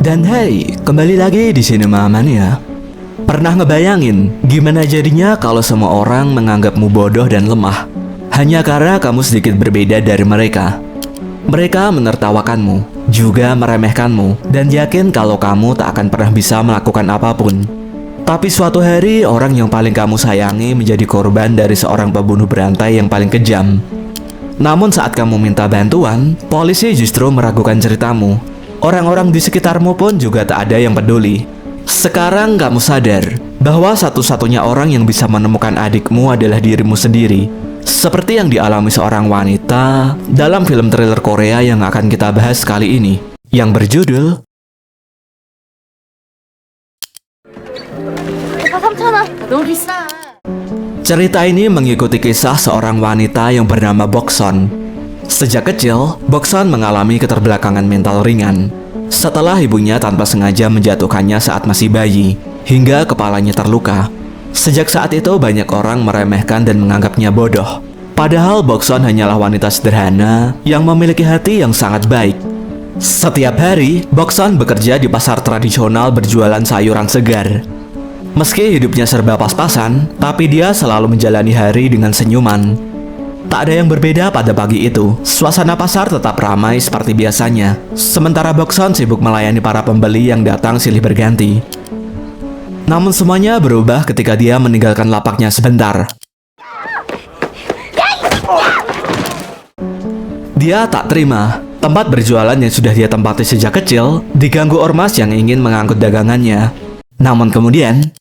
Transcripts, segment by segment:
Dan hey, kembali lagi di Cinema Mania. Pernah ngebayangin gimana jadinya kalau semua orang menganggapmu bodoh dan lemah hanya karena kamu sedikit berbeda dari mereka? Mereka menertawakanmu, juga meremehkanmu, dan yakin kalau kamu tak akan pernah bisa melakukan apapun. Tapi suatu hari orang yang paling kamu sayangi menjadi korban dari seorang pembunuh berantai yang paling kejam. Namun saat kamu minta bantuan, polisi justru meragukan ceritamu. Orang-orang di sekitarmu pun juga tak ada yang peduli. Sekarang kamu sadar bahwa satu-satunya orang yang bisa menemukan adikmu adalah dirimu sendiri. Seperti yang dialami seorang wanita dalam film thriller Korea yang akan kita bahas kali ini, yang berjudul Cerita ini mengikuti kisah seorang wanita yang bernama Bokson. Sejak kecil, Bokson mengalami keterbelakangan mental ringan. Setelah ibunya tanpa sengaja menjatuhkannya saat masih bayi, hingga kepalanya terluka. Sejak saat itu banyak orang meremehkan dan menganggapnya bodoh. Padahal Bokson hanyalah wanita sederhana yang memiliki hati yang sangat baik. Setiap hari, Bokson bekerja di pasar tradisional berjualan sayuran segar. Meski hidupnya serba pas-pasan, tapi dia selalu menjalani hari dengan senyuman. Tak ada yang berbeda pada pagi itu. Suasana pasar tetap ramai seperti biasanya. Sementara Bokson sibuk melayani para pembeli yang datang silih berganti. Namun semuanya berubah ketika dia meninggalkan lapaknya sebentar. Dia tak terima. Tempat berjualan yang sudah dia tempati sejak kecil diganggu ormas yang ingin mengangkut dagangannya. Namun kemudian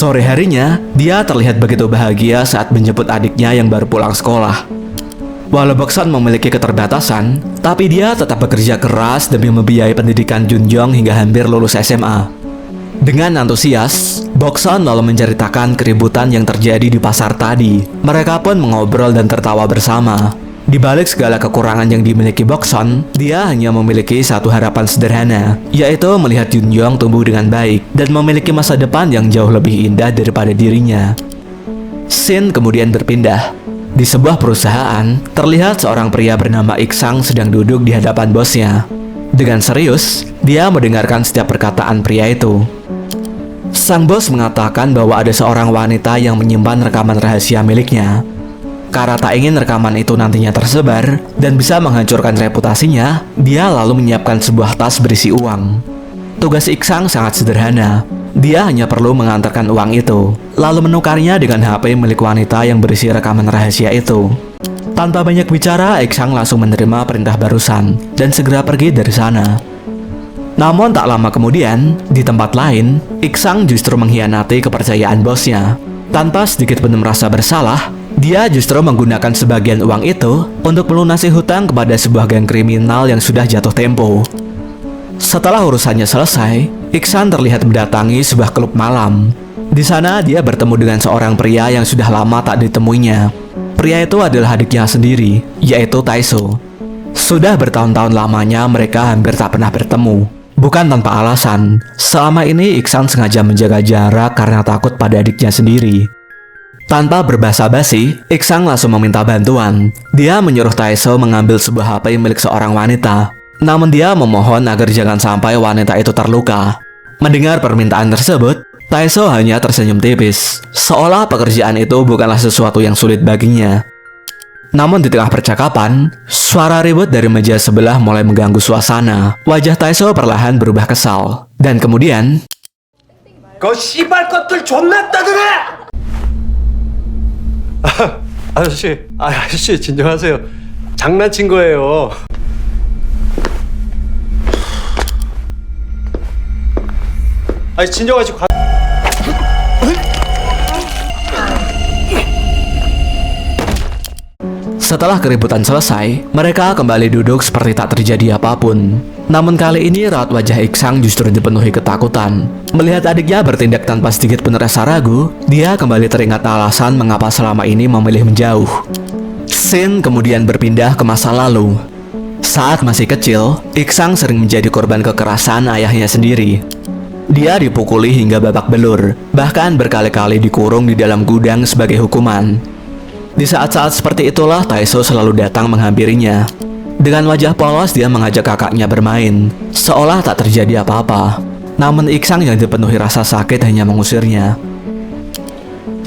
sore harinya, dia terlihat begitu bahagia saat menjemput adiknya yang baru pulang sekolah. Walau Bokson memiliki keterbatasan, tapi dia tetap bekerja keras demi membiayai pendidikan Junjong hingga hampir lulus SMA. Dengan antusias, Bokson lalu menceritakan keributan yang terjadi di pasar tadi. Mereka pun mengobrol dan tertawa bersama. Di balik segala kekurangan yang dimiliki Bokson, dia hanya memiliki satu harapan sederhana, yaitu melihat Junjong tumbuh dengan baik dan memiliki masa depan yang jauh lebih indah daripada dirinya. Scene kemudian berpindah. Di sebuah perusahaan, terlihat seorang pria bernama Iksang sedang duduk di hadapan bosnya. Dengan serius, dia mendengarkan setiap perkataan pria itu. Sang bos mengatakan bahwa ada seorang wanita yang menyimpan rekaman rahasia miliknya. Karena tak ingin rekaman itu nantinya tersebar dan bisa menghancurkan reputasinya, dia lalu menyiapkan sebuah tas berisi uang. Tugas Iksang sangat sederhana. Dia hanya perlu mengantarkan uang itu, lalu menukarnya dengan HP milik wanita yang berisi rekaman rahasia itu. Tanpa banyak bicara, Iksang langsung menerima perintah barusan dan segera pergi dari sana. Namun tak lama kemudian, di tempat lain, Iksang justru mengkhianati kepercayaan bosnya. Tanpa sedikit pun merasa bersalah, dia justru menggunakan sebagian uang itu untuk melunasi hutang kepada sebuah geng kriminal yang sudah jatuh tempo. Setelah urusannya selesai, Iksan terlihat mendatangi sebuah klub malam. Di sana dia bertemu dengan seorang pria yang sudah lama tak ditemuinya. Pria itu adalah adiknya sendiri, yaitu Taeso. Sudah bertahun-tahun lamanya mereka hampir tak pernah bertemu. Bukan tanpa alasan, selama ini Iksan sengaja menjaga jarak karena takut pada adiknya sendiri. Tanpa berbasa-basi, Iksang langsung meminta bantuan. Dia menyuruh Taeso mengambil sebuah HP milik seorang wanita. Namun dia memohon agar jangan sampai wanita itu terluka. Mendengar permintaan tersebut, Taeso hanya tersenyum tipis, seolah pekerjaan itu bukanlah sesuatu yang sulit baginya. Namun di tengah percakapan, suara ribut dari meja sebelah mulai mengganggu suasana. Wajah Taeso perlahan berubah kesal. Dan kemudian 그 씨발 것들 존나 따드네! 아저씨 진정하세요. 장난친 거예요. 진정하시고 Setelah keributan selesai, mereka kembali duduk seperti tak terjadi apapun. Namun kali ini raut wajah Iksang justru dipenuhi ketakutan. Melihat adiknya bertindak tanpa sedikit pun rasa ragu, dia kembali teringat alasan mengapa selama ini memilih menjauh. Scene kemudian berpindah ke masa lalu. Saat masih kecil, Iksang sering menjadi korban kekerasan ayahnya sendiri. Dia dipukuli hingga babak belur, bahkan berkali-kali dikurung di dalam gudang sebagai hukuman. Di saat-saat seperti itulah Taeso selalu datang menghampirinya. Dengan wajah polos dia mengajak kakaknya bermain, seolah tak terjadi apa-apa. Namun Iksang yang dipenuhi rasa sakit hanya mengusirnya.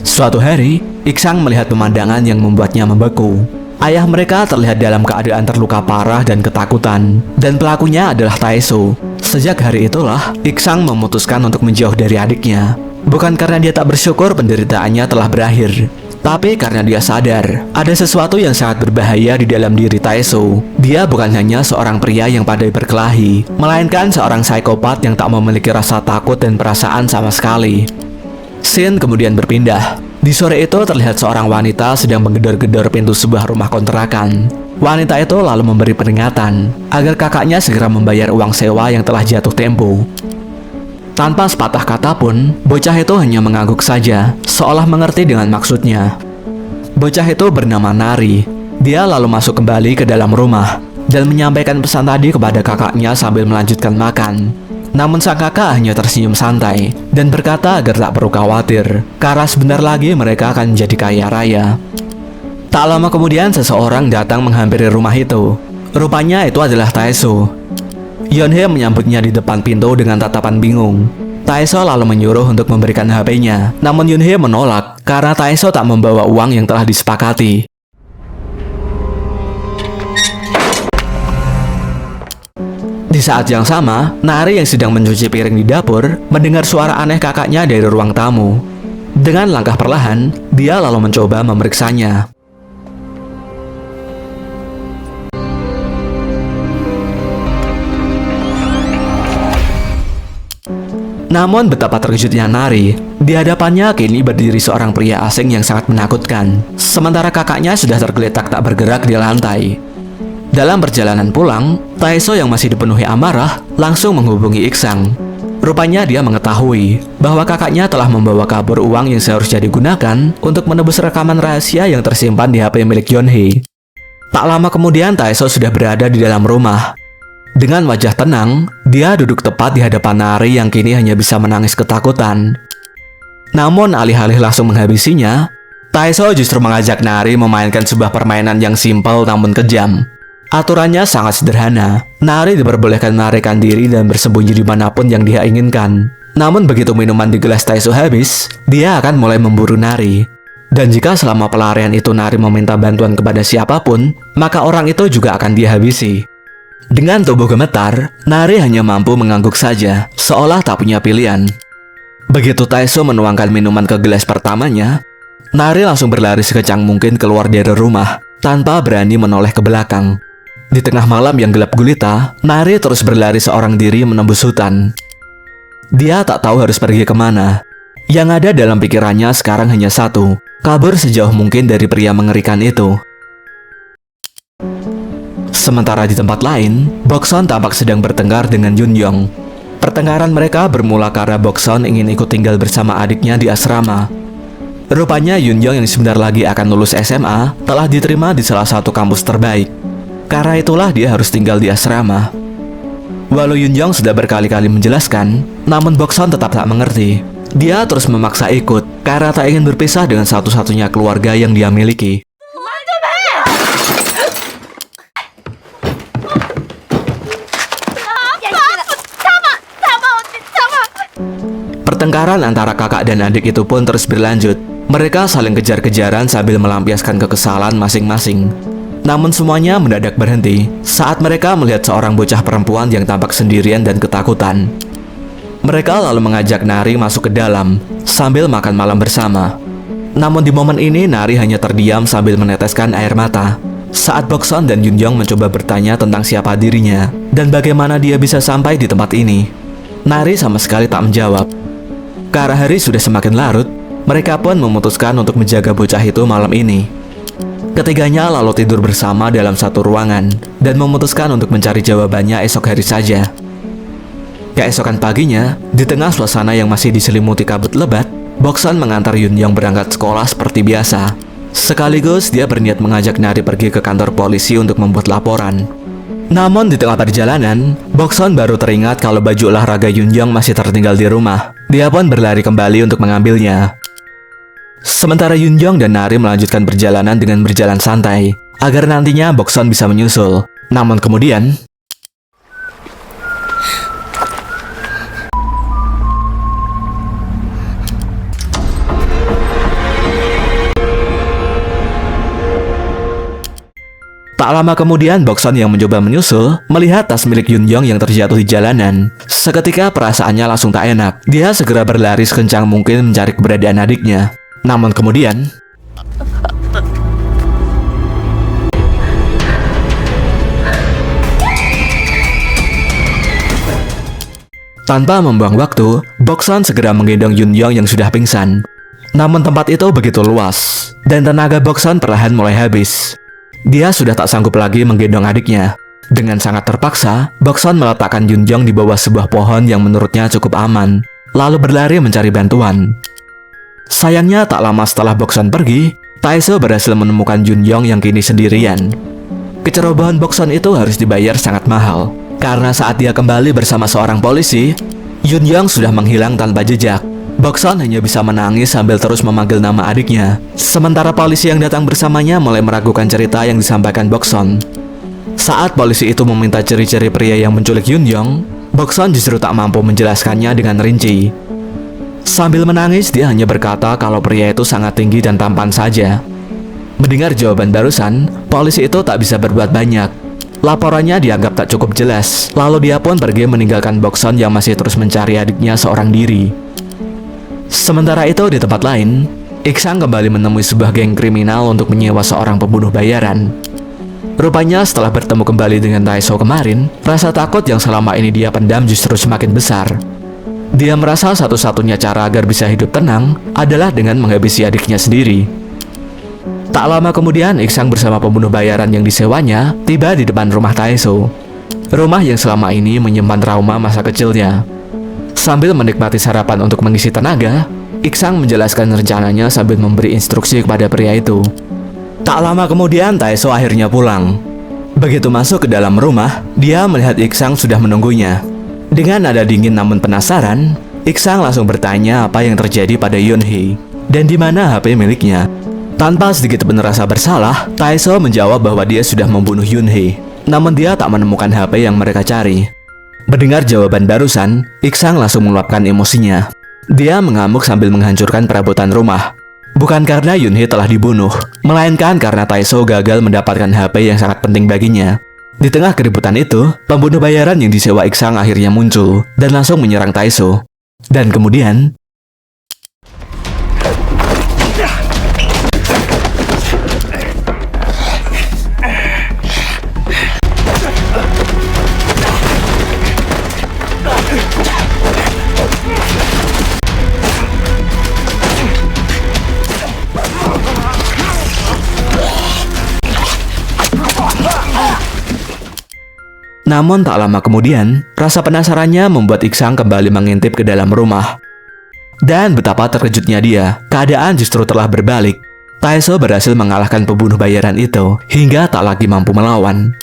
Suatu hari, Iksang melihat pemandangan yang membuatnya membeku. Ayah mereka terlihat dalam keadaan terluka parah dan ketakutan, dan pelakunya adalah Taeso. Sejak hari itulah, Iksang memutuskan untuk menjauh dari adiknya. Bukan karena dia tak bersyukur penderitaannya telah berakhir, tapi karena dia sadar ada sesuatu yang sangat berbahaya di dalam diri Taeso. Dia bukan hanya seorang pria yang pandai berkelahi, melainkan seorang psikopat yang tak memiliki rasa takut dan perasaan sama sekali. Scene kemudian berpindah. Di sore itu terlihat seorang wanita sedang menggedor-gedor pintu sebuah rumah kontrakan. Wanita itu lalu memberi peringatan agar kakaknya segera membayar uang sewa yang telah jatuh tempo. Tanpa sepatah kata pun, bocah itu hanya mengangguk saja, seolah mengerti dengan maksudnya. Bocah itu bernama Nari. Dia lalu masuk kembali ke dalam rumah dan menyampaikan pesan tadi kepada kakaknya sambil melanjutkan makan. Namun sang kakak hanya tersenyum santai dan berkata agar tak perlu khawatir, karena sebentar lagi mereka akan menjadi kaya raya. Tak lama kemudian seseorang datang menghampiri rumah itu. Rupanya itu adalah Taeso. Yonhye menyambutnya di depan pintu dengan tatapan bingung. Taeso lalu menyuruh untuk memberikan HP-nya, namun Yonhye menolak karena Taeso tak membawa uang yang telah disepakati. Di saat yang sama, Nari yang sedang mencuci piring di dapur mendengar suara aneh kakaknya dari ruang tamu. Dengan langkah perlahan, dia lalu mencoba memeriksanya. Namun betapa terkejutnya Nari, di hadapannya kini berdiri seorang pria asing yang sangat menakutkan, sementara kakaknya sudah tergeletak tak bergerak di lantai. Dalam perjalanan pulang, Taeso yang masih dipenuhi amarah langsung menghubungi Iksang. Rupanya dia mengetahui bahwa kakaknya telah membawa kabur uang yang seharusnya digunakan untuk menebus rekaman rahasia yang tersimpan di HP milik Yonhye. Tak lama kemudian Taeso sudah berada di dalam rumah. Dengan wajah tenang, dia duduk tepat di hadapan Nari yang kini hanya bisa menangis ketakutan. Namun alih-alih langsung menghabisinya, Taeso justru mengajak Nari memainkan sebuah permainan yang simpel namun kejam. Aturannya sangat sederhana. Nari diperbolehkan melarikan diri dan bersembunyi dimanapun yang dia inginkan. Namun begitu minuman di gelas Taeso habis, dia akan mulai memburu Nari. Dan jika selama pelarian itu Nari meminta bantuan kepada siapapun, maka orang itu juga akan dia habisi. Dengan tubuh gemetar, Nari hanya mampu mengangguk saja, seolah tak punya pilihan. Begitu Taeso menuangkan minuman ke gelas pertamanya, Nari langsung berlari sekejang mungkin keluar dari rumah, tanpa berani menoleh ke belakang. Di tengah malam yang gelap gulita, Nari terus berlari seorang diri menembus hutan. Dia tak tahu harus pergi kemana. Yang ada dalam pikirannya sekarang hanya satu, kabur sejauh mungkin dari pria mengerikan itu. Sementara di tempat lain, Bokson tampak sedang bertengkar dengan Junyoung. Pertengkaran mereka bermula karena Bokson ingin ikut tinggal bersama adiknya di asrama. Rupanya Junyoung yang sebentar lagi akan lulus SMA telah diterima di salah satu kampus terbaik. Karena itulah dia harus tinggal di asrama. Walau Junyoung sudah berkali-kali menjelaskan, namun Bokson tetap tak mengerti. Dia terus memaksa ikut karena tak ingin berpisah dengan satu-satunya keluarga yang dia miliki. Pertengkaran antara kakak dan adik itu pun terus berlanjut. Mereka saling kejar-kejaran sambil melampiaskan kekesalan masing-masing. Namun semuanya mendadak berhenti saat mereka melihat seorang bocah perempuan yang tampak sendirian dan ketakutan. Mereka lalu mengajak Nari masuk ke dalam sambil makan malam bersama. Namun di momen ini Nari hanya terdiam sambil meneteskan air mata saat Bokson dan Junyoung mencoba bertanya tentang siapa dirinya dan bagaimana dia bisa sampai di tempat ini. Nari sama sekali tak menjawab. Karena hari sudah semakin larut, mereka pun memutuskan untuk menjaga bocah itu malam ini. Ketiganya lalu tidur bersama dalam satu ruangan dan memutuskan untuk mencari jawabannya esok hari saja. Keesokan paginya, di tengah suasana yang masih diselimuti kabut lebat, Bokson mengantar Junyoung berangkat sekolah seperti biasa. Sekaligus dia berniat mengajak Nari pergi ke kantor polisi untuk membuat laporan. Namun di tengah perjalanan, Bokson baru teringat kalau baju olahraga Yunjong masih tertinggal di rumah. Dia pun berlari kembali untuk mengambilnya. Sementara Yunjong dan Nari melanjutkan perjalanan dengan berjalan santai, agar nantinya Bokson bisa menyusul. Namun kemudian, tak lama kemudian, Bokson yang mencoba menyusul melihat tas milik Yunjong yang terjatuh di jalanan. Seketika perasaannya langsung tak enak. Dia segera berlari sekencang mungkin mencari keberadaan adiknya. Namun kemudian, tanpa membuang waktu, Bokson segera menggendong Yunjong yang sudah pingsan. Namun tempat itu begitu luas, dan tenaga Bokson perlahan mulai habis. Dia sudah tak sanggup lagi menggendong adiknya. Dengan sangat terpaksa, Bokson meletakkan Yunjong di bawah sebuah pohon yang menurutnya cukup aman, lalu berlari mencari bantuan. Sayangnya tak lama setelah Bokson pergi, Taeso berhasil menemukan Yunjong yang kini sendirian. Kecerobohan Bokson itu harus dibayar sangat mahal, karena saat dia kembali bersama seorang polisi, Yunjong sudah menghilang tanpa jejak. Bokson hanya bisa menangis sambil terus memanggil nama adiknya. Sementara polisi yang datang bersamanya mulai meragukan cerita yang disampaikan Bokson. Saat polisi itu meminta ciri-ciri pria yang menculik Yunjong, Bokson justru tak mampu menjelaskannya dengan rinci. Sambil menangis, dia hanya berkata kalau pria itu sangat tinggi dan tampan saja. Mendengar jawaban barusan, polisi itu tak bisa berbuat banyak. Laporannya dianggap tak cukup jelas, lalu dia pun pergi meninggalkan Bokson yang masih terus mencari adiknya seorang diri. Sementara itu di tempat lain, Iksang kembali menemui sebuah geng kriminal untuk menyewa seorang pembunuh bayaran. Rupanya setelah bertemu kembali dengan Taeso kemarin, rasa takut yang selama ini dia pendam justru semakin besar. Dia merasa satu-satunya cara agar bisa hidup tenang adalah dengan menghabisi adiknya sendiri. Tak lama kemudian, Iksang bersama pembunuh bayaran yang disewanya tiba di depan rumah Taeso. Rumah yang selama ini menyimpan trauma masa kecilnya. Sambil menikmati sarapan untuk mengisi tenaga, Iksang menjelaskan rencananya sambil memberi instruksi kepada pria itu. Tak lama kemudian, Taeso akhirnya pulang. Begitu masuk ke dalam rumah, dia melihat Iksang sudah menunggunya. Dengan nada dingin namun penasaran, Iksang langsung bertanya apa yang terjadi pada Yunhee dan di mana HP miliknya. Tanpa sedikit pun rasa bersalah, Taeso menjawab bahwa dia sudah membunuh Yunhee, namun dia tak menemukan HP yang mereka cari. Mendengar jawaban barusan, Iksang langsung meluapkan emosinya. Dia mengamuk sambil menghancurkan perabotan rumah. Bukan karena Yunhee telah dibunuh, melainkan karena Taeso gagal mendapatkan HP yang sangat penting baginya. Di tengah keributan itu, pembunuh bayaran yang disewa Iksang akhirnya muncul dan langsung menyerang Taeso. Dan kemudian, namun tak lama kemudian, rasa penasarannya membuat Iksang kembali mengintip ke dalam rumah. Dan betapa terkejutnya dia, keadaan justru telah berbalik. Taeso berhasil mengalahkan pembunuh bayaran itu, hingga tak lagi mampu melawan.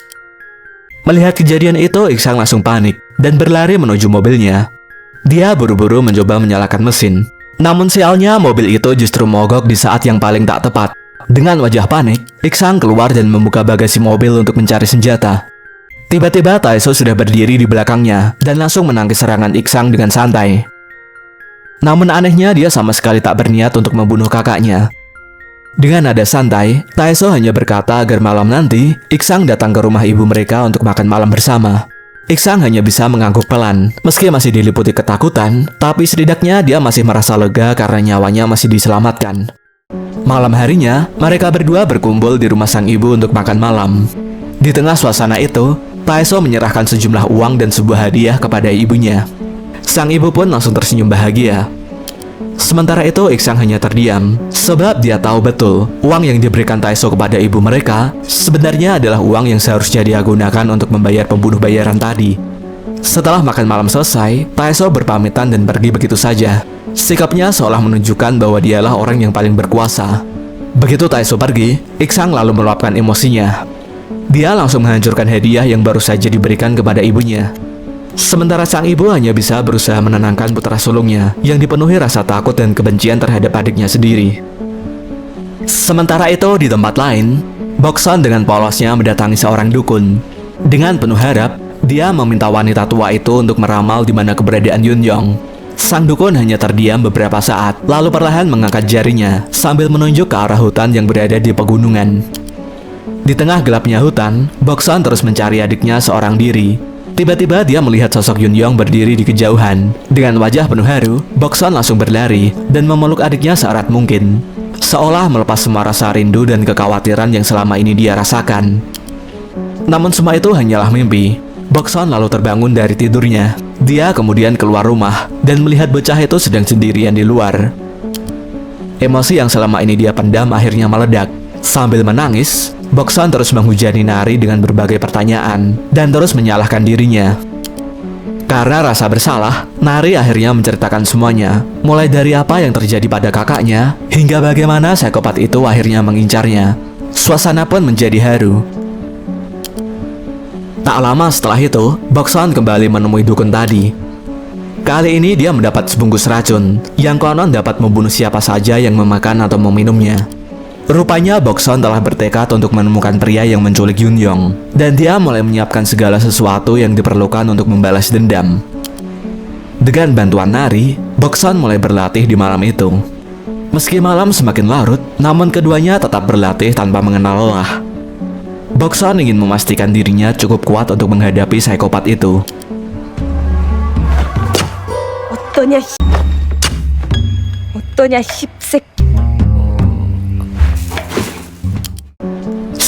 Melihat kejadian itu, Iksang langsung panik, dan berlari menuju mobilnya. Dia buru-buru mencoba menyalakan mesin. Namun sialnya, mobil itu justru mogok di saat yang paling tak tepat. Dengan wajah panik, Iksang keluar dan membuka bagasi mobil untuk mencari senjata. Tiba-tiba Taeso sudah berdiri di belakangnya dan langsung menangkis serangan Iksang dengan santai. Namun anehnya dia sama sekali tak berniat untuk membunuh kakaknya. Dengan nada santai, Taeso hanya berkata agar malam nanti Iksang datang ke rumah ibu mereka untuk makan malam bersama. Iksang hanya bisa mengangguk pelan, meski masih diliputi ketakutan, tapi setidaknya dia masih merasa lega karena nyawanya masih diselamatkan. Malam harinya, mereka berdua berkumpul di rumah sang ibu untuk makan malam. Di tengah suasana itu, Taeso menyerahkan sejumlah uang dan sebuah hadiah kepada ibunya. Sang ibu pun langsung tersenyum bahagia. Sementara itu, Iksang hanya terdiam, sebab dia tahu betul uang yang diberikan Taeso kepada ibu mereka sebenarnya adalah uang yang seharusnya dia gunakan untuk membayar pembunuh bayaran tadi. Setelah makan malam selesai, Taeso berpamitan dan pergi begitu saja. Sikapnya seolah menunjukkan bahwa dialah orang yang paling berkuasa. Begitu Taeso pergi, Iksang lalu meluapkan emosinya. Dia langsung menghancurkan hadiah yang baru saja diberikan kepada ibunya. Sementara sang ibu hanya bisa berusaha menenangkan putra sulungnya yang dipenuhi rasa takut dan kebencian terhadap adiknya sendiri. Sementara itu di tempat lain, Bokson dengan polosnya mendatangi seorang dukun. Dengan penuh harap, dia meminta wanita tua itu untuk meramal di mana keberadaan Yunjong. Sang dukun hanya terdiam beberapa saat, lalu perlahan mengangkat jarinya sambil menunjuk ke arah hutan yang berada di pegunungan. Di tengah gelapnya hutan, Bokson terus mencari adiknya seorang diri. Tiba-tiba dia melihat sosok Yunjong berdiri di kejauhan. Dengan wajah penuh haru, Bokson langsung berlari dan memeluk adiknya seerat mungkin, seolah melepas semua rasa rindu dan kekhawatiran yang selama ini dia rasakan. Namun semua itu hanyalah mimpi. Bokson lalu terbangun dari tidurnya. Dia kemudian keluar rumah dan melihat bocah itu sedang sendirian di luar. Emosi yang selama ini dia pendam akhirnya meledak. Sambil menangis, Bokson terus menghujani Nari dengan berbagai pertanyaan dan terus menyalahkan dirinya. Karena rasa bersalah, Nari akhirnya menceritakan semuanya, mulai dari apa yang terjadi pada kakaknya hingga bagaimana psikopat itu akhirnya mengincarnya. Suasana pun menjadi haru. Tak lama setelah itu, Bokson kembali menemui dukun tadi. Kali ini dia mendapat sebungkus racun yang konon dapat membunuh siapa saja yang memakan atau meminumnya. Rupanya Bokson telah bertekad untuk menemukan pria yang menculik Yunjong, dan dia mulai menyiapkan segala sesuatu yang diperlukan untuk membalas dendam. Dengan bantuan Nari, Bokson mulai berlatih di malam itu. Meski malam semakin larut, namun keduanya tetap berlatih tanpa mengenal lelah. Bokson ingin memastikan dirinya cukup kuat untuk menghadapi psikopat itu.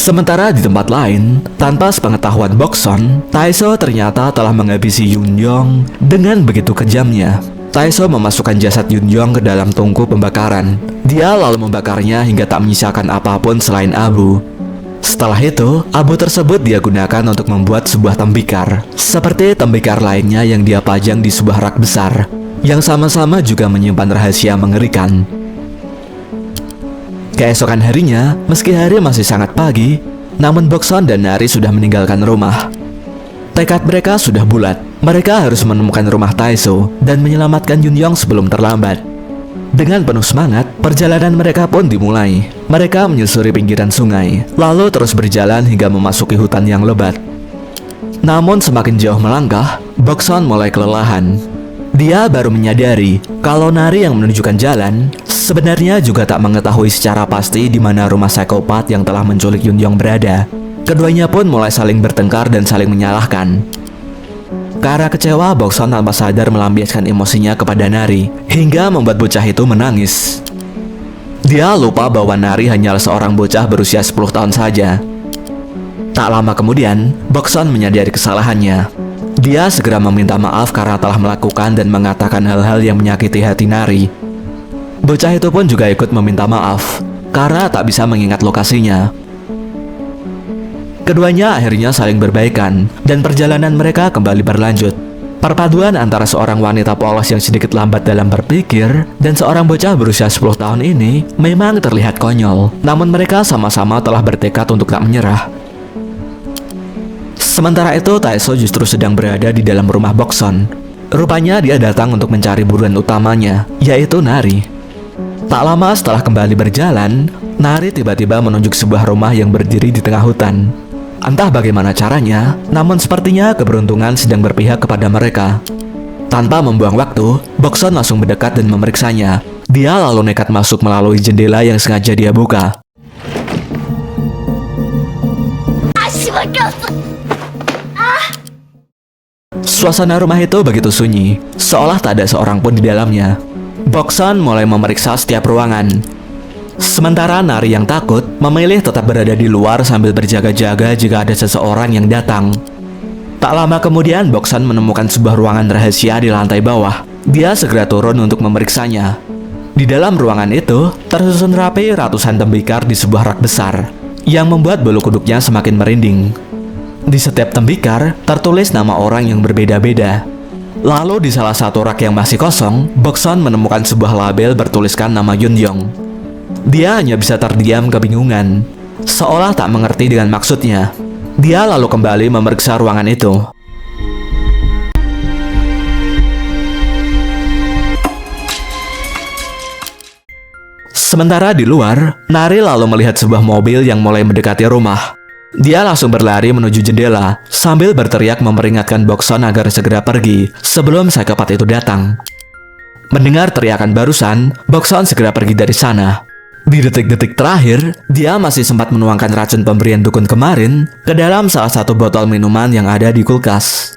Sementara di tempat lain, tanpa sepengetahuan Bokson, Taeso ternyata telah menghabisi Yunjong dengan begitu kejamnya. Taeso memasukkan jasad Yunjong ke dalam tungku pembakaran. Dia lalu membakarnya hingga tak menyisakan apapun selain abu. Setelah itu, abu tersebut dia gunakan untuk membuat sebuah tembikar, seperti tembikar lainnya yang dia pajang di sebuah rak besar, yang sama-sama juga menyimpan rahasia mengerikan. Keesokan harinya, meski hari masih sangat pagi, namun Bokson dan Nari sudah meninggalkan rumah. Tekad mereka sudah bulat. Mereka harus menemukan rumah Taeso dan menyelamatkan Yunjong sebelum terlambat. Dengan penuh semangat, perjalanan mereka pun dimulai. Mereka menyusuri pinggiran sungai, lalu terus berjalan hingga memasuki hutan yang lebat. Namun semakin jauh melangkah, Bokson mulai kelelahan. Dia baru menyadari kalau Nari yang menunjukkan jalan sebenarnya juga tak mengetahui secara pasti di mana rumah psikopat yang telah menculik Yunjong berada. Keduanya pun mulai saling bertengkar dan saling menyalahkan. Karena kecewa, Bokson tanpa sadar melampiaskan emosinya kepada Nari hingga membuat bocah itu menangis. Dia lupa bahwa Nari hanyalah seorang bocah berusia 10 tahun saja. Tak lama kemudian, Bokson menyadari kesalahannya. Dia segera meminta maaf karena telah melakukan dan mengatakan hal-hal yang menyakiti hati Nari. Bocah itu pun juga ikut meminta maaf karena tak bisa mengingat lokasinya. Keduanya akhirnya saling berbaikan dan perjalanan mereka kembali berlanjut. Perpaduan antara seorang wanita polos yang sedikit lambat dalam berpikir dan seorang bocah berusia 10 tahun ini memang terlihat konyol, namun mereka sama-sama telah bertekad untuk tak menyerah. Sementara itu, Taeso justru sedang berada di dalam rumah Bokson. Rupanya dia datang untuk mencari buruan utamanya, yaitu Nari. Tak lama setelah kembali berjalan, Nari tiba-tiba menunjuk sebuah rumah yang berdiri di tengah hutan. Entah bagaimana caranya, namun sepertinya keberuntungan sedang berpihak kepada mereka. Tanpa membuang waktu, Bokson langsung mendekat dan memeriksanya. Dia lalu nekat masuk melalui jendela yang sengaja dia buka. Suasana rumah itu begitu sunyi, seolah tak ada seorang pun di dalamnya. Bokson mulai memeriksa setiap ruangan. Sementara Nari yang takut memilih tetap berada di luar sambil berjaga-jaga jika ada seseorang yang datang. Tak lama kemudian, Bokson menemukan sebuah ruangan rahasia di lantai bawah. Dia segera turun untuk memeriksanya. Di dalam ruangan itu, tersusun rapi ratusan tembikar di sebuah rak besar, yang membuat bulu kuduknya semakin merinding. Di setiap tembikar, tertulis nama orang yang berbeda-beda. Lalu di salah satu rak yang masih kosong, Bokson menemukan sebuah label bertuliskan nama Yunjong. Dia hanya bisa terdiam kebingungan, seolah tak mengerti dengan maksudnya. Dia lalu kembali memeriksa ruangan itu. Sementara di luar, Nari lalu melihat sebuah mobil yang mulai mendekati rumah. Dia langsung berlari menuju jendela sambil berteriak memperingatkan Bokson agar segera pergi sebelum psikopat itu datang. Mendengar teriakan barusan, Bokson segera pergi dari sana. Di detik-detik terakhir, dia masih sempat menuangkan racun pemberian dukun kemarin ke dalam salah satu botol minuman yang ada di kulkas.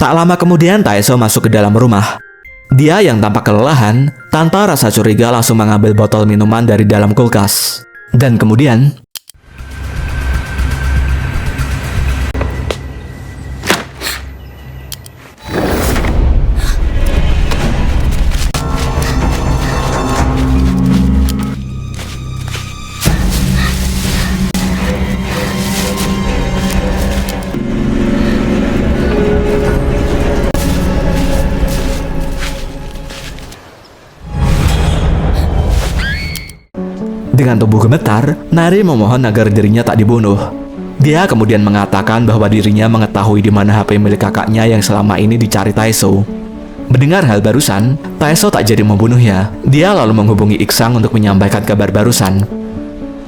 Tak lama kemudian Taeso masuk ke dalam rumah. Dia yang tampak kelelahan, tanpa rasa curiga langsung mengambil botol minuman dari dalam kulkas. Dan kemudian dengan tubuh gemetar, Nari memohon agar dirinya tak dibunuh. Dia kemudian mengatakan bahwa dirinya mengetahui di mana HP milik kakaknya yang selama ini dicari Taeso. Mendengar hal barusan, Taeso tak jadi membunuhnya. Dia lalu menghubungi Iksang untuk menyampaikan kabar barusan.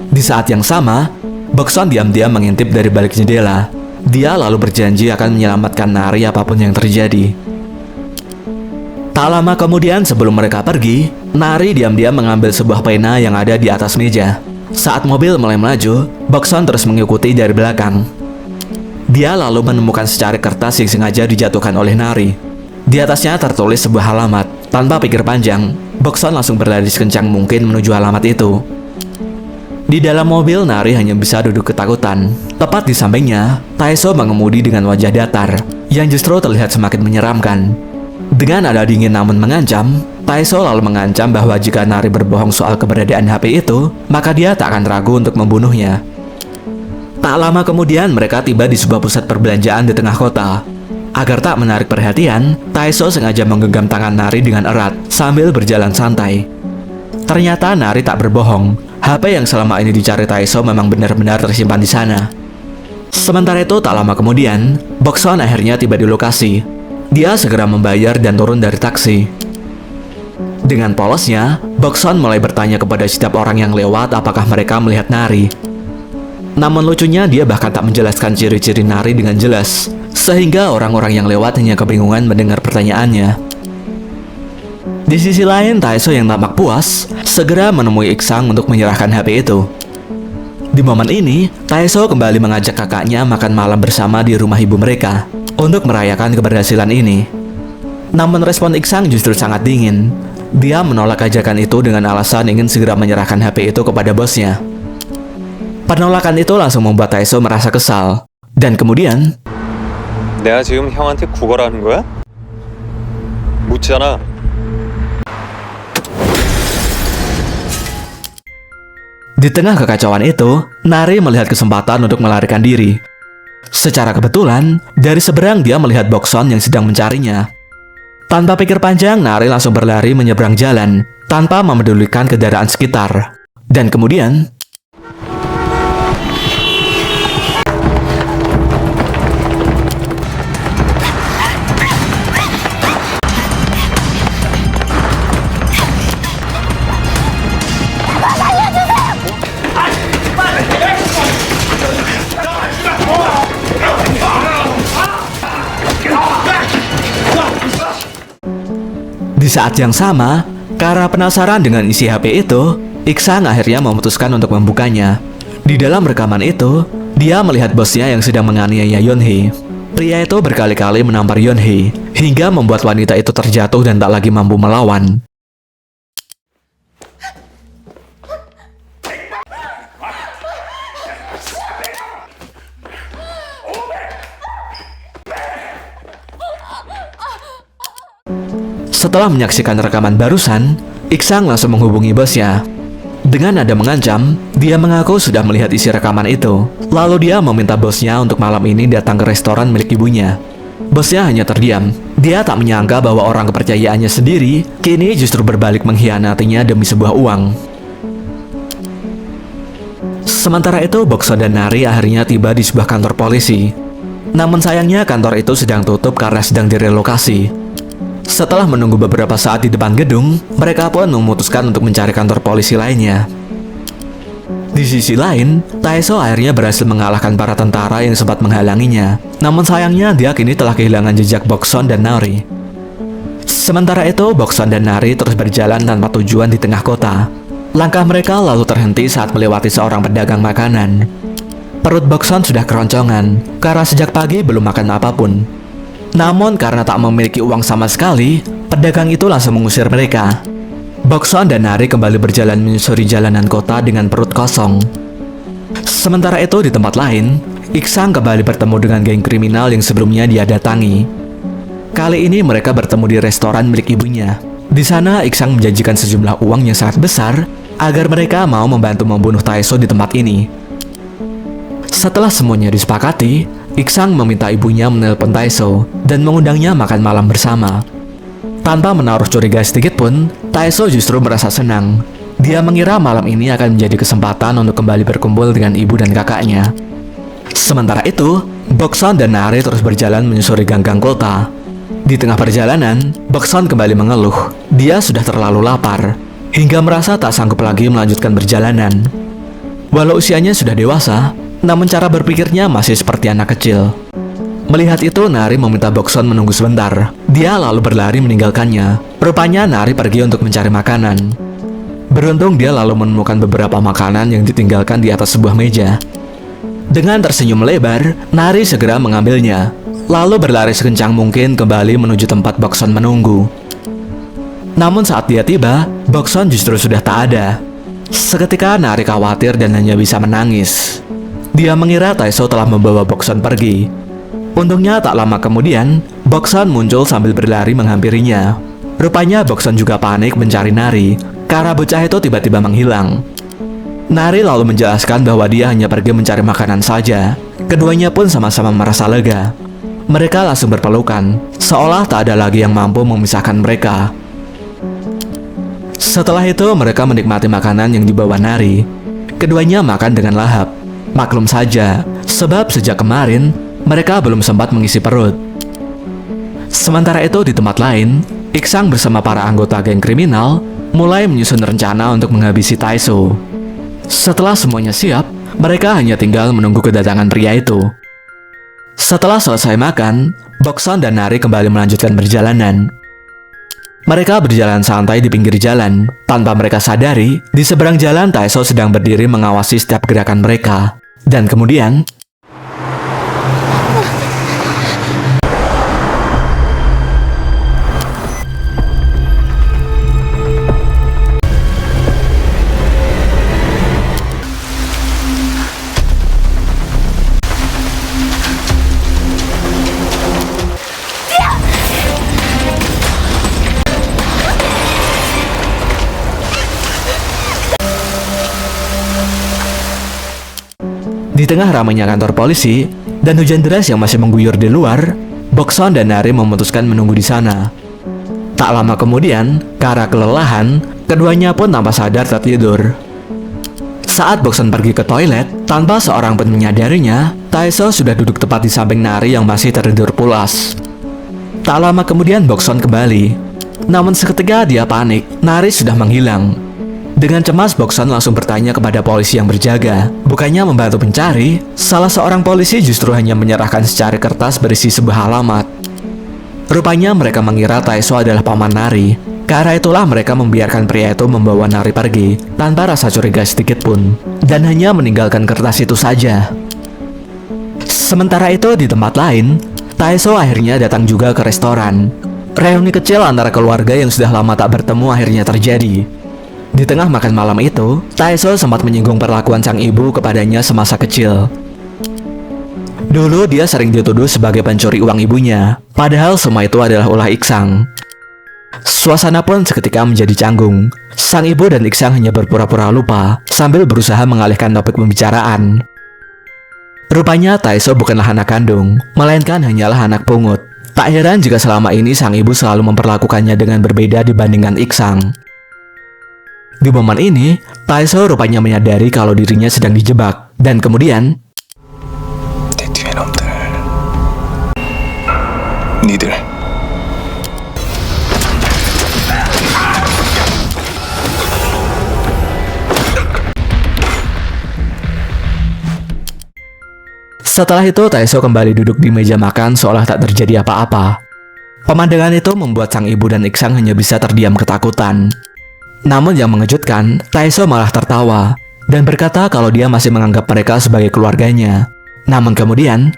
Di saat yang sama, Bokson diam-diam mengintip dari balik jendela. Dia lalu berjanji akan menyelamatkan Nari apapun yang terjadi. Tak lama kemudian sebelum mereka pergi, Nari diam-diam mengambil sebuah pena yang ada di atas meja. Saat mobil mulai melaju, Bokson terus mengikuti dari belakang. Dia lalu menemukan secari kertas yang sengaja dijatuhkan oleh Nari. Di atasnya tertulis sebuah alamat. Tanpa pikir panjang, Bokson langsung berlari sekencang mungkin menuju alamat itu. Di dalam mobil, Nari hanya bisa duduk ketakutan. Tepat di sampingnya, Taeso mengemudi dengan wajah datar, yang justru terlihat semakin menyeramkan. Dengan nada dingin namun mengancam, Taeso lalu mengancam bahwa jika Nari berbohong soal keberadaan HP itu, maka dia tak akan ragu untuk membunuhnya. Tak lama kemudian mereka tiba di sebuah pusat perbelanjaan di tengah kota. Agar tak menarik perhatian, Taeso sengaja menggenggam tangan Nari dengan erat sambil berjalan santai. Ternyata Nari tak berbohong. HP yang selama ini dicari Taeso memang benar-benar tersimpan di sana. Sementara itu tak lama kemudian, Bokson akhirnya tiba di lokasi. Dia segera membayar dan turun dari taksi. Dengan polosnya, Bokson mulai bertanya kepada setiap orang yang lewat apakah mereka melihat Nari. Namun lucunya dia bahkan tak menjelaskan ciri-ciri Nari dengan jelas, sehingga orang-orang yang lewat hanya kebingungan mendengar pertanyaannya. Di sisi lain, Taeso yang tampak puas segera menemui Iksang untuk menyerahkan HP itu. Di momen ini, Taeso kembali mengajak kakaknya makan malam bersama di rumah ibu mereka untuk merayakan keberhasilan ini. Namun respon Iksang justru sangat dingin. Dia menolak ajakan itu dengan alasan ingin segera menyerahkan HP itu kepada bosnya. Penolakan itu langsung membuat Taeso merasa kesal. Dan kemudian, 내가 지금 형한테 구걸하는 거야? 묻잖아. di tengah kekacauan itu, Nari melihat kesempatan untuk melarikan diri. Secara kebetulan, dari seberang dia melihat Bokson yang sedang mencarinya. Tanpa pikir panjang, Nari langsung berlari menyeberang jalan, tanpa memedulikan kendaraan sekitar. Dan kemudian, di saat yang sama, karena penasaran dengan isi HP itu, Iksang akhirnya memutuskan untuk membukanya. Di dalam rekaman itu, dia melihat bosnya yang sedang menganiaya Yonhee. Pria itu berkali-kali menampar Yonhee, hingga membuat wanita itu terjatuh dan tak lagi mampu melawan. Setelah menyaksikan rekaman barusan, Iksang langsung menghubungi bosnya. Dengan nada mengancam, dia mengaku sudah melihat isi rekaman itu. Lalu dia meminta bosnya untuk malam ini datang ke restoran milik ibunya. Bosnya hanya terdiam. Dia tak menyangka bahwa orang kepercayaannya sendiri kini justru berbalik mengkhianatinya demi sebuah uang. Sementara itu, Bokson dan Nari akhirnya tiba di sebuah kantor polisi. Namun sayangnya kantor itu sedang tutup karena sedang direlokasi. Setelah menunggu beberapa saat di depan gedung, mereka pun memutuskan untuk mencari kantor polisi lainnya. Di sisi lain, Taeso akhirnya berhasil mengalahkan para tentara yang sempat menghalanginya. Namun sayangnya dia kini telah kehilangan jejak Bokson dan Nari. Sementara itu, Bokson dan Nari terus berjalan tanpa tujuan di tengah kota. Langkah mereka lalu terhenti saat melewati seorang pedagang makanan. Perut Bokson sudah keroncongan karena sejak pagi belum makan apapun. Namun karena tak memiliki uang sama sekali, pedagang itu langsung mengusir mereka. Bokson dan Nari kembali berjalan menyusuri jalanan kota dengan perut kosong. Sementara itu di tempat lain, Iksang kembali bertemu dengan geng kriminal yang sebelumnya dia datangi. Kali ini mereka bertemu di restoran milik ibunya. Di sana Iksang menjanjikan sejumlah uang yang sangat besar agar mereka mau membantu membunuh Taeso di tempat ini. Setelah semuanya disepakati, Iksang meminta ibunya menelpon Taeso dan mengundangnya makan malam bersama. Tanpa menaruh curiga sedikit pun, Taeso justru merasa senang. Dia mengira malam ini akan menjadi kesempatan untuk kembali berkumpul dengan ibu dan kakaknya. Sementara itu, Bokson dan Nari terus berjalan menyusuri gang-gang kota. Di tengah perjalanan, Bokson kembali mengeluh. Dia sudah terlalu lapar, hingga merasa tak sanggup lagi melanjutkan perjalanan. Walau usianya sudah dewasa, namun cara berpikirnya masih seperti anak kecil. Melihat itu, Nari meminta Bokson menunggu sebentar. Dia lalu berlari meninggalkannya. Rupanya Nari pergi untuk mencari makanan. Beruntung dia lalu menemukan beberapa makanan yang ditinggalkan di atas sebuah meja. Dengan tersenyum lebar, Nari segera mengambilnya, lalu berlari sekencang mungkin kembali menuju tempat Bokson menunggu. Namun saat dia tiba, Bokson justru sudah tak ada. Seketika Nari khawatir dan hanya bisa menangis. Dia mengira Taeso telah membawa Bokson pergi. Untungnya tak lama kemudian, Bokson muncul sambil berlari menghampirinya. Rupanya Bokson juga panik mencari Nari, karena bocah itu tiba-tiba menghilang. Nari lalu menjelaskan bahwa dia hanya pergi mencari makanan saja. Keduanya pun sama-sama merasa lega. Mereka langsung berpelukan, seolah tak ada lagi yang mampu memisahkan mereka. Setelah itu mereka menikmati makanan yang dibawa Nari. Keduanya makan dengan lahap. Maklum saja, sebab sejak kemarin mereka belum sempat mengisi perut. Sementara itu di tempat lain, Iksang bersama para anggota geng kriminal mulai menyusun rencana untuk menghabisi Taeso. Setelah semuanya siap, mereka hanya tinggal menunggu kedatangan pria itu. Setelah selesai makan, Bokson dan Nari kembali melanjutkan perjalanan. Mereka berjalan santai di pinggir jalan. Tanpa mereka sadari, di seberang jalan Taeso sedang berdiri mengawasi setiap gerakan mereka. Dan kemudian di tengah ramainya kantor polisi dan hujan deras yang masih mengguyur di luar, Bokson dan Nari memutuskan menunggu di sana. Tak lama kemudian, karena kelelahan, keduanya pun tanpa sadar tertidur. Saat Bokson pergi ke toilet, tanpa seorang pun menyadarinya, Taeso sudah duduk tepat di samping Nari yang masih tertidur pulas. Tak lama kemudian Bokson kembali. Namun seketika dia panik, Nari sudah menghilang. Dengan cemas, Bokson langsung bertanya kepada polisi yang berjaga. Bukannya membantu pencari, salah seorang polisi justru hanya menyerahkan secari kertas berisi sebuah alamat. Rupanya mereka mengira Taeso adalah paman Nari. Karena itulah mereka membiarkan pria itu membawa Nari pergi tanpa rasa curiga sedikit pun, dan hanya meninggalkan kertas itu saja. Sementara itu di tempat lain, Taeso akhirnya datang juga ke restoran. Reuni kecil antara keluarga yang sudah lama tak bertemu akhirnya terjadi. Di tengah makan malam itu, Taeso sempat menyinggung perlakuan sang ibu kepadanya semasa kecil. Dulu dia sering dituduh sebagai pencuri uang ibunya, padahal semua itu adalah ulah Iksang. Suasana pun seketika menjadi canggung. Sang ibu dan Iksang hanya berpura-pura lupa sambil berusaha mengalihkan topik pembicaraan. Rupanya Taeso bukanlah anak kandung, melainkan hanyalah anak pungut. Tak heran jika selama ini sang ibu selalu memperlakukannya dengan berbeda dibandingkan Iksang. Di momen ini, Taeso rupanya menyadari kalau dirinya sedang dijebak, dan kemudian 내 뒤에 놈들 니들 setelah itu Taeso kembali duduk di meja makan seolah tak terjadi apa-apa. Pemandangan itu membuat sang ibu dan Iksang hanya bisa terdiam ketakutan. Namun yang mengejutkan, Taeso malah tertawa dan berkata kalau dia masih menganggap mereka sebagai keluarganya. Namun kemudian,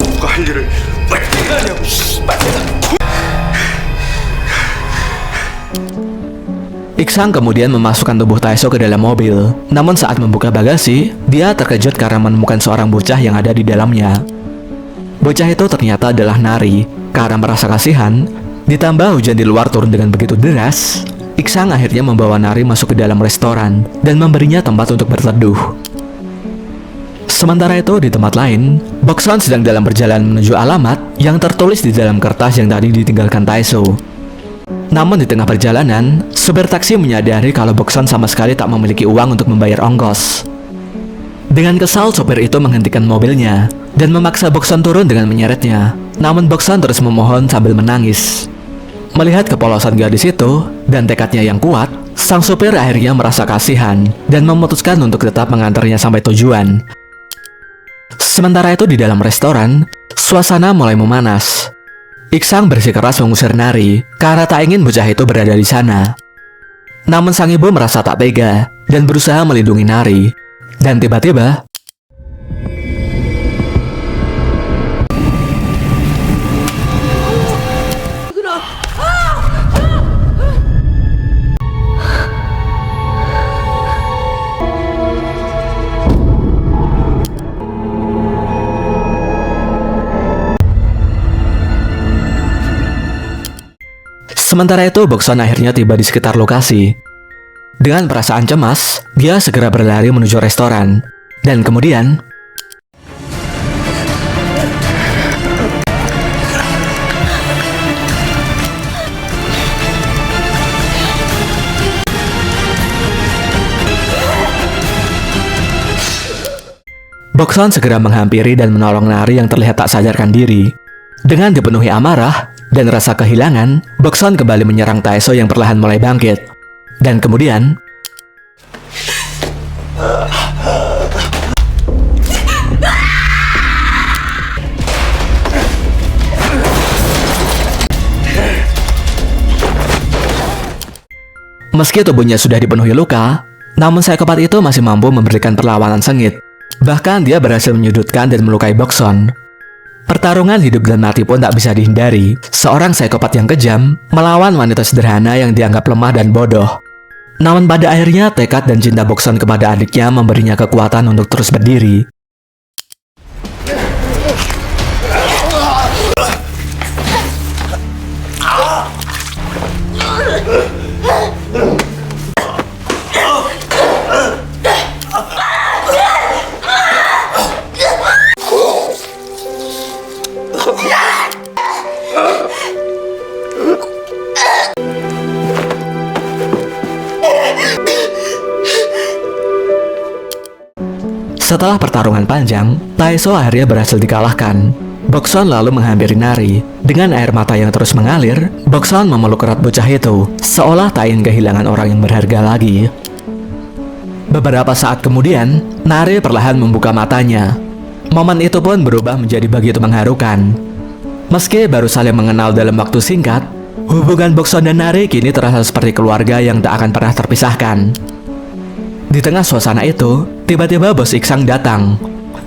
누가 할 일을 빨리 하냐고 Iksang kemudian memasukkan tubuh Taeso ke dalam mobil. Namun saat membuka bagasi, dia terkejut karena menemukan seorang bocah yang ada di dalamnya. Bocah itu ternyata adalah Nari. Karena merasa kasihan, ditambah hujan di luar turun dengan begitu deras, Iksang akhirnya membawa Nari masuk ke dalam restoran dan memberinya tempat untuk berteduh. Sementara itu di tempat lain, Bokson sedang dalam perjalanan menuju alamat yang tertulis di dalam kertas yang tadi ditinggalkan Taeso. Namun di tengah perjalanan, supir taksi menyadari kalau Bokson sama sekali tak memiliki uang untuk membayar ongkos. Dengan kesal, sopir itu menghentikan mobilnya dan memaksa Bokson turun dengan menyeretnya. Namun Bokson terus memohon sambil menangis. Melihat kepolosan gadis itu dan tekadnya yang kuat, sang supir akhirnya merasa kasihan dan memutuskan untuk tetap mengantarnya sampai tujuan. Sementara itu di dalam restoran, suasana mulai memanas. Iksang bersikeras mengusir Nari karena tak ingin bocah itu berada di sana. Namun sang ibu merasa tak tega dan berusaha melindungi Nari. Dan tiba-tiba, sementara itu Bokson akhirnya tiba di sekitar lokasi. Dengan perasaan cemas, dia segera berlari menuju restoran. Dan kemudian, Bokson segera menghampiri dan menolong Nari yang terlihat tak sadarkan diri. Dengan dipenuhi amarah dan rasa kehilangan, Bokson kembali menyerang Taeso yang perlahan mulai bangkit. Dan kemudian, meski tubuhnya sudah dipenuhi luka, namun psikopat itu masih mampu memberikan perlawanan sengit. Bahkan dia berhasil menyudutkan dan melukai Bokson. Pertarungan hidup dan mati pun tak bisa dihindari. Seorang psikopat yang kejam melawan wanita sederhana yang dianggap lemah dan bodoh. Namun pada akhirnya tekad dan cinta Bokson kepada adiknya memberinya kekuatan untuk terus berdiri. Setelah pertarungan panjang, Taeso akhirnya berhasil dikalahkan. Bokson lalu menghampiri Nari. Dengan air mata yang terus mengalir, Bokson memeluk erat bocah itu, seolah tak ingin kehilangan orang yang berharga lagi. Beberapa saat kemudian, Nari perlahan membuka matanya. Momen itu pun berubah menjadi begitu mengharukan. Meski baru saling mengenal dalam waktu singkat, hubungan Bokson dan Nari kini terasa seperti keluarga yang tak akan pernah terpisahkan. Di tengah suasana itu, tiba-tiba bos Iksang datang.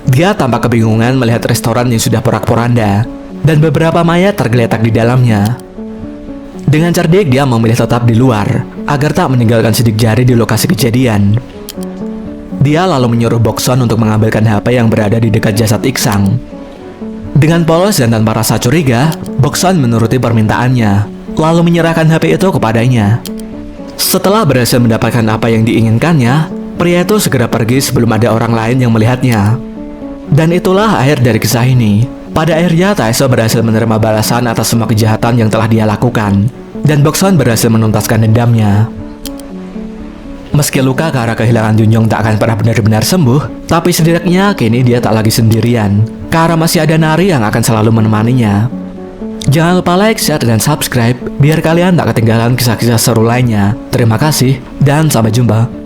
Dia tampak kebingungan melihat restoran yang sudah porak-poranda, dan beberapa mayat tergeletak di dalamnya. Dengan cerdik dia memilih tetap di luar, agar tak meninggalkan sidik jari di lokasi kejadian. Dia lalu menyuruh Bokson untuk mengambilkan HP yang berada di dekat jasad Iksang. Dengan polos dan tanpa rasa curiga, Bokson menuruti permintaannya, lalu menyerahkan HP itu kepadanya. Setelah berhasil mendapatkan apa yang diinginkannya, Pria itu segera pergi sebelum ada orang lain yang melihatnya. Dan itulah akhir dari kisah ini. Pada akhirnya Taeso berhasil menerima balasan atas semua kejahatan yang telah dia lakukan. Dan Bokson berhasil menuntaskan dendamnya. Meski luka karena kehilangan Junjong tak akan pernah benar-benar sembuh, tapi setidaknya kini dia tak lagi sendirian, karena masih ada Nari yang akan selalu menemaninya. Jangan lupa like, share, dan subscribe biar kalian tak ketinggalan kisah-kisah seru lainnya. Terima kasih, dan sampai jumpa.